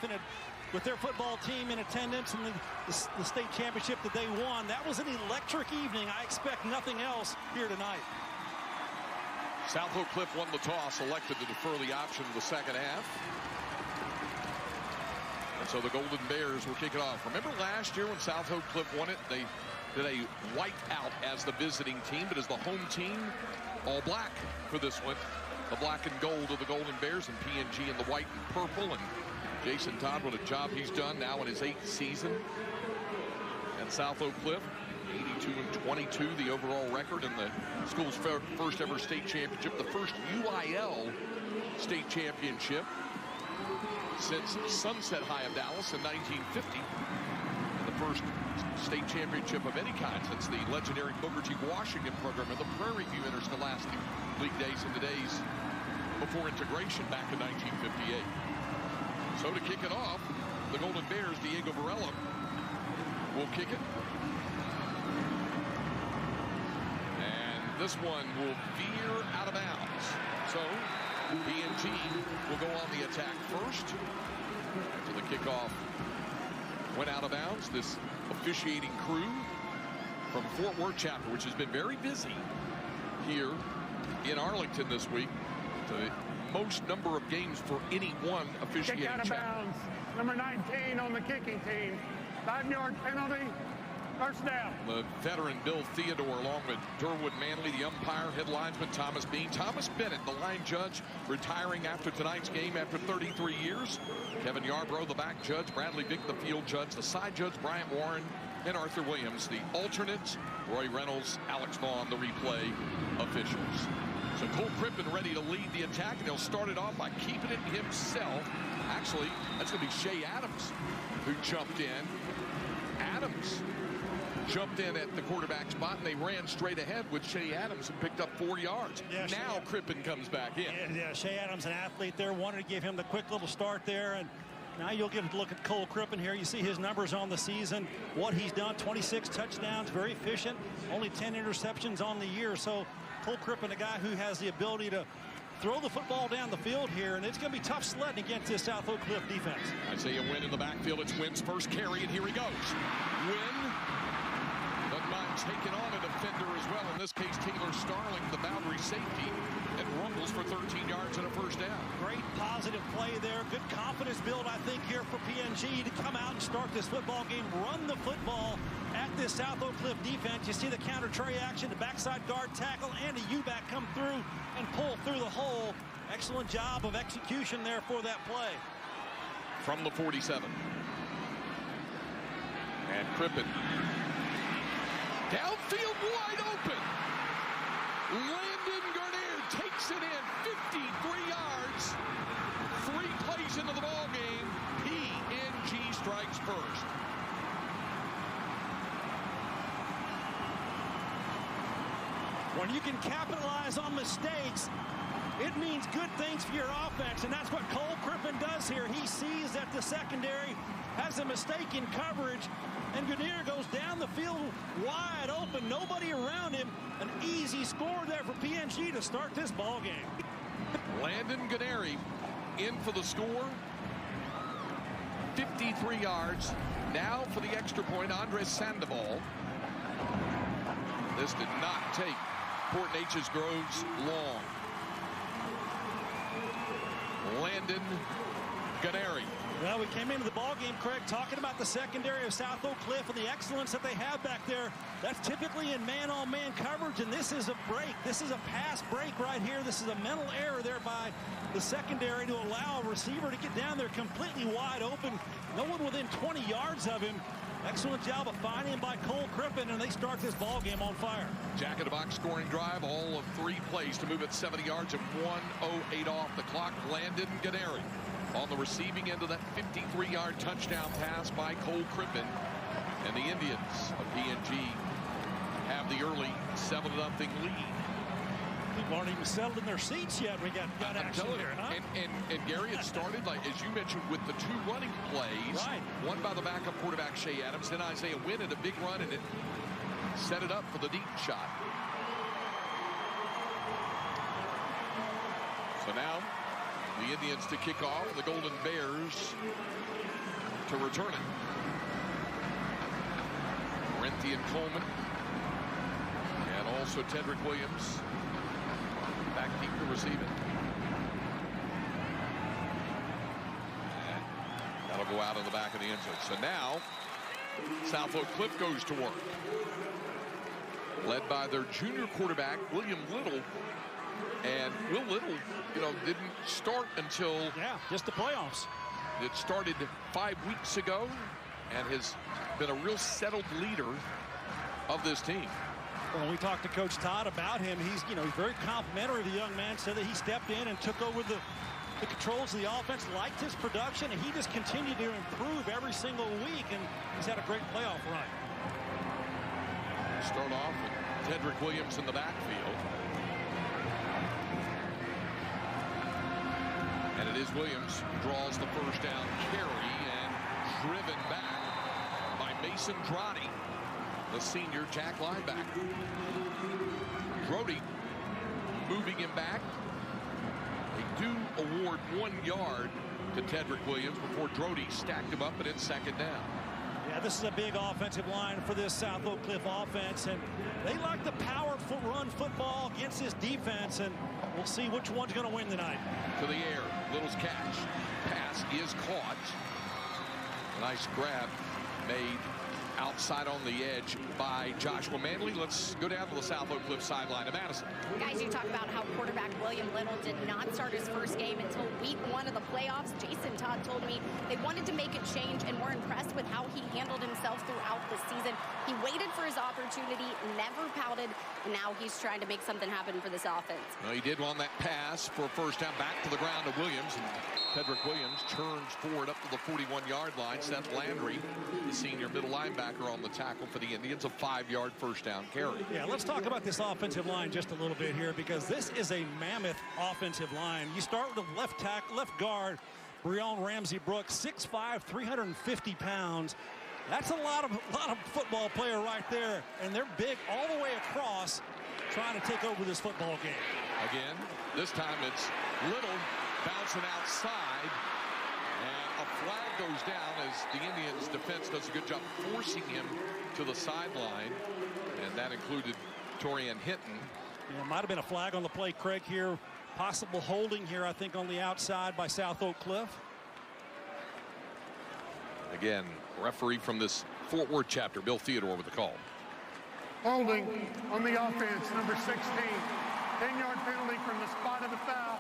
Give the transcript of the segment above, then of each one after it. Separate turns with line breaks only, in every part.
Griffin with their football team in attendance and the state championship that they won. That was an electric evening. I expect nothing else here tonight.
South Oak Cliff won the toss, elected to defer the option in the second half. And so the Golden Bears will kick it off. Remember last year when South Oak Cliff won it, they did a whiteout as the visiting team, but as the home team, all black for this one. The black and gold of the Golden Bears and PNG in the white and purple. And Jason Todd, what a job he's done now in his 8th season. And South Oak Cliff, 82-22, the overall record in the school's first ever state championship, the first UIL state championship since Sunset High of Dallas in 1950. And the first state championship of any kind since the legendary Booker T. Washington program of the Prairie View Interscholastic League days in the days before integration back in 1958. So to kick it off, the Golden Bears, Diego Varela, will kick it. And this one will veer out of bounds. So PNG will go on the attack first. After the kickoff went out of bounds, this officiating crew from Fort Worth chapter, which has been very busy here in Arlington this week. The most number of games for any one officiating
kick out of
chapter.
bounds. Number 19 on the kicking team. 5-yard penalty. First down.
The veteran Bill Theodore along with Durwood Manley, the umpire, head linesman Thomas Bean. Thomas Bennett, the line judge, retiring after tonight's game after 33 years. Kevin Yarbrough, the back judge. Bradley Vick, the field judge. The side judge, Bryant Warren, and Arthur Williams. The alternates, Roy Reynolds, Alex Vaughn, the replay officials. So Cole Crippen ready to lead the attack, and he'll start it off by keeping it himself. Actually, that's going to be Shea Adams who jumped in. Adams jumped in at the quarterback spot, and they ran straight ahead with Shea Adams and picked up 4 yards. Yeah, now Crippen comes back in.
Yeah, Shea Adams, an athlete there, wanted to give him the quick little start there, and now you'll get a look at Cole Crippen here. You see his numbers on the season, what he's done, 26 touchdowns, very efficient, only 10 interceptions on the year. So Cole Crippen, a guy who has the ability to throw the football down the field here, and it's going to be tough sledding against this South Oak Cliff defense.
Isaiah Wynn in the backfield. It's Wynn's first carry, and here he goes. Wynn doesn't mind taking on a defender as well. In this case, Taylor Starling, the boundary safety, and rumbles for 13 yards and a first down.
Great positive play there. Good confidence build, I think, here for PNG to come out and start this football game, run the football at this South Oak Cliff defense. You see the counter tray action, the backside guard tackle, and a U-back come through and pull through the hole. Excellent job of execution there for that play.
From the 47. And Crippen. Downfield wide open. Landon Garnier takes it in 53 yards. 3 plays into the ball game. PNG strikes first.
When you can capitalize on mistakes, it means good things for your offense, and that's what Cole Crippen does here. He sees that the secondary has a mistake in coverage, and Grenier goes down the field wide open, nobody around him. An easy score there for PNG to start this ball game.
Landon Ganeri in for the score. 53 yards. Now for the extra point, Andres Sandoval. This did not take Port Neches-Groves long. Landon Ganeri.
Well, we came into the ball game, Craig, talking about the secondary of South Oak Cliff and the excellence that they have back there. That's typically in man-on-man coverage, and this is a break. This is a pass break right here. This is a mental error there by the secondary to allow a receiver to get down there completely wide open. No one within 20 yards of him. Excellent job of finding him by Cole Crippen, and they start this ball game on fire.
Jack in the box scoring drive, all of 3 plays to move it 70 yards and 1:08 off the clock. Landon Ganeri on the receiving end of that 53-yard touchdown pass by Cole Crippen. And the Indians of PNG have the early 7-0 lead.
People aren't even settled in their seats yet. We got action here, huh?
And Gary, it started, like as you mentioned, with the 2 running plays.
Right. One
by the backup quarterback, Shea Adams. Then Isaiah Wynn at a big run, and it set it up for the deep shot. So now the Indians to kick off. The Golden Bears to return it. Corinthian Coleman and also Tedrick Williams back deep to receive it. And that'll go out of the back of the end zone. So now South Oak Cliff goes to work, led by their junior quarterback William Little. And Will Little, didn't start until
just the playoffs.
It started 5 weeks ago and has been a real settled leader of this team.
Well, when we talked to Coach Todd about him, he's very complimentary of the young man, said that he stepped in and took over the controls of the offense, liked his production, and he just continued to improve every single week, and he's had a great playoff run.
Start off with Tedrick Williams in the backfield. And it is Williams who draws the first down carry and driven back by Mason Droddy, the senior Jack linebacker. Droddy moving him back. They do award 1 yard to Tedrick Williams before Droddy stacked him up and it's second down.
Yeah, this is a big offensive line for this South Oak Cliff offense, and they like the power run football against this defense, and we'll see which one's going to win tonight.
To the air, Little's catch. Pass is caught. Nice grab made outside on the edge by Joshua Manley. Let's go down to the South Oak Cliff sideline to Madison.
Guys, you talk about how quarterback William Little did not start his first game until week 1 of the playoffs. Jason Todd told me they wanted to make a change and were impressed with how he handled himself throughout the season. He waited for his opportunity, never pouted, and now he's trying to make something happen for this offense.
Well, he did on that pass for a first down back to the ground to Williams, and Tedrick Williams turns forward up to the 41-yard line. Seth Landry, the senior middle linebacker, on the tackle for the Indians, a 5-yard first down carry.
Yeah, let's talk about this offensive line just a little bit here, because this is a mammoth offensive line. You start with the left guard, Breon Ramsey Brooks, 6'5", 350 pounds. That's a lot of football player right there, and they're big all the way across, trying to take over this football game.
Again, this time it's Little bouncing outside. And a flag goes down as the Indians defense does a good job forcing him to the sideline. And that included Torian Hinton.
Yeah, might have been a flag on the play, Craig, here. Possible holding here, I think, on the outside by South Oak Cliff.
Again, referee from this Fort Worth chapter, Bill Theodore, with the call.
Holding on the offense, number 16. 10-yard penalty from the spot of the foul.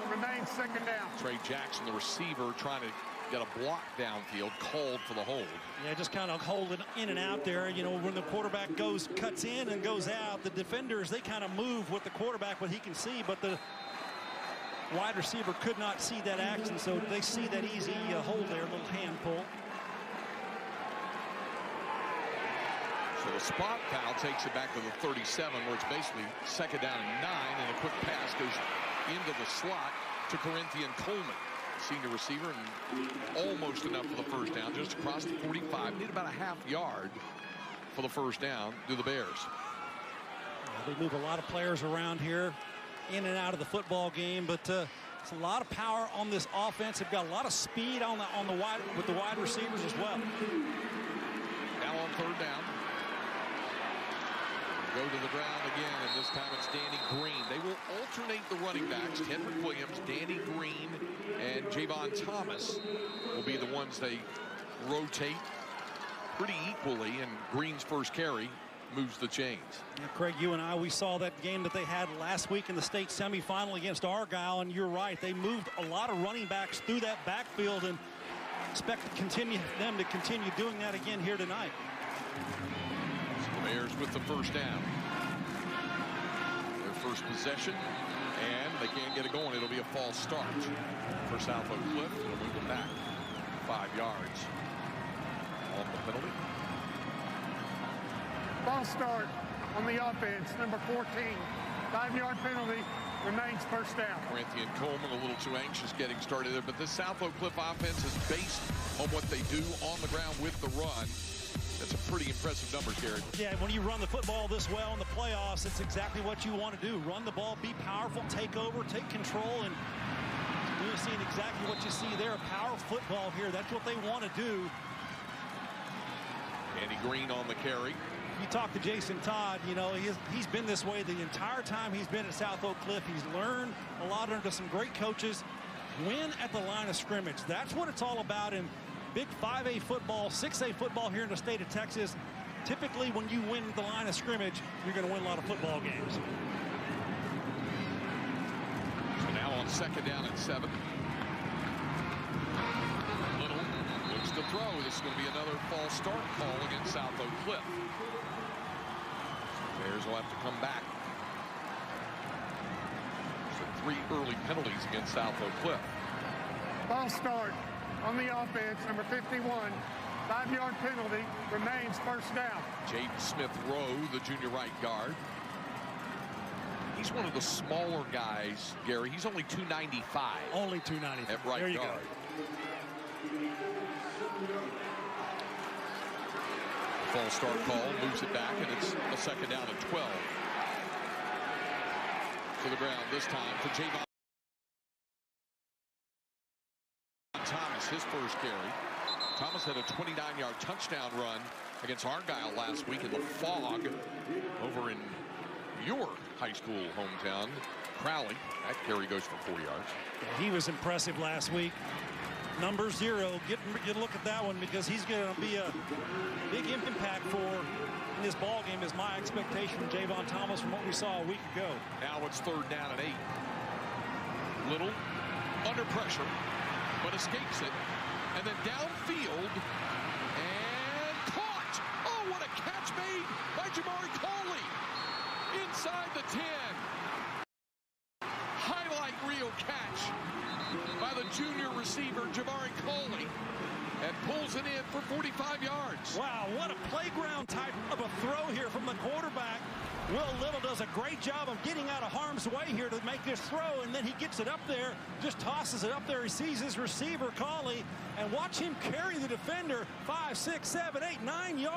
Remains second down.
Trey Jackson, the receiver, trying to get a block downfield, called for the hold.
Yeah, just kind of holding in and out there. When the quarterback cuts in and goes out, the defenders, they kind of move with the quarterback what he can see, but the wide receiver could not see that action, so they see that easy hold there, a little hand pull.
So the spot foul takes it back to the 37, where it's basically second down and 9, and a quick pass goes into the slot to Corinthian Coleman, senior receiver, and almost enough for the first down, just across the 45. Need about a half yard for the first down. Do the Bears.
They move a lot of players around here, in and out of the football game, but it's a lot of power on this offense. They've got a lot of speed with the wide receivers as well.
Now on third down. Go to the ground again, and this time it's Danny Green. They will alternate the running backs. Tedrick Williams, Danny Green, and Javon Thomas will be the ones they rotate pretty equally, and Green's first carry moves the chains.
Yeah, Craig, you and I, we saw that game that they had last week in the state semifinal against Argyle, and you're right. They moved a lot of running backs through that backfield, and expect them to continue doing that again here tonight.
Bears with the first down. Their first possession, and they can't get it going. It'll be a false start for South Oak Cliff. It'll move them back 5 yards on the penalty.
False start on the offense, number 14. 5-yard penalty, remains first down.
Corinthian Coleman a little too anxious getting started there, but this South Oak Cliff offense is based on what they do on the ground with the run. That's a pretty impressive number, Gary.
Yeah, when you run the football this well in the playoffs, it's exactly what you want to do. Run the ball, be powerful, take over, take control, and seeing exactly what you see there. Power football here. That's what they want to do.
Andy Green on the carry.
You talk to Jason Todd, you know, he's been this way the entire time he's been at South Oak Cliff. He's learned a lot under some great coaches. Win at the line of scrimmage. That's what it's all about in big 5A football, 6A football here in the state of Texas. Typically, when you win the line of scrimmage, you're going to win a lot of football games.
So now on 2nd down and 7. Little looks to throw. This is going to be another false start call against South Oak Cliff. Bears will have to come back. So 3 early penalties against South Oak Cliff.
False start on the offense, number 51. 5-yard penalty, remains first down.
Jaden Smith-Rowe, the junior right guard. He's one of the smaller guys, Gary. He's only 295.
Only 295.
At right
there you
guard.
Go.
False start call, moves it back, and it's a 2nd down and 12. To the ground this time for Javon Thomas, his first carry. Thomas had a 29-yard touchdown run against Argyle last week in the fog over in your high school hometown, Crowley. That carry goes for 4 yards.
He was impressive last week. Number 0, get a look at that one, because he's going to be a big impact for in this ball game, is my expectation from Javon Thomas from what we saw a week ago.
Now it's 3rd down and 8. Little under pressure, but escapes it. And then downfield, and caught! Oh, what a catch made by Jamari Coley! Inside the 10. Highlight reel catch by the junior receiver, Jamari Coley, and pulls it in for 45 yards.
Wow, what a playground type of a throw here from the quarterback. Will Little does a great job of getting out of harm's way here to make this throw, and then he gets it up there, just tosses it up there. He sees his receiver, Coley, and watch him carry the defender 5, 6, 7, 8, 9 yards.